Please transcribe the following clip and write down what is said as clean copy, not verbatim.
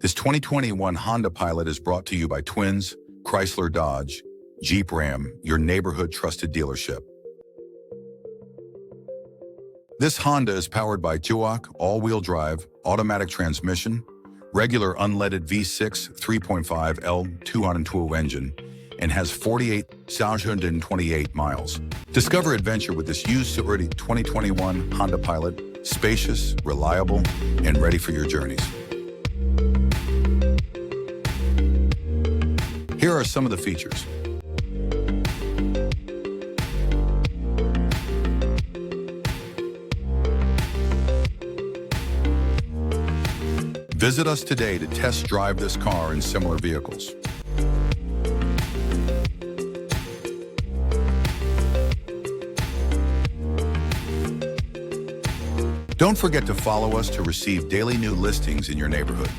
This 2021 Honda Pilot is brought to you by Twins, Chrysler Dodge, Jeep Ram, your neighborhood trusted dealership. This Honda is powered by C.D.J.R all-wheel drive, automatic transmission, regular unleaded V6 3.5 L 212 engine, and has 48,628 miles. Discover adventure with this used to 2021 Honda Pilot, spacious, reliable, and ready for your journeys. Here are some of the features. Visit us today to test drive this car and similar vehicles. Don't forget to follow us to receive daily new listings in your neighborhood.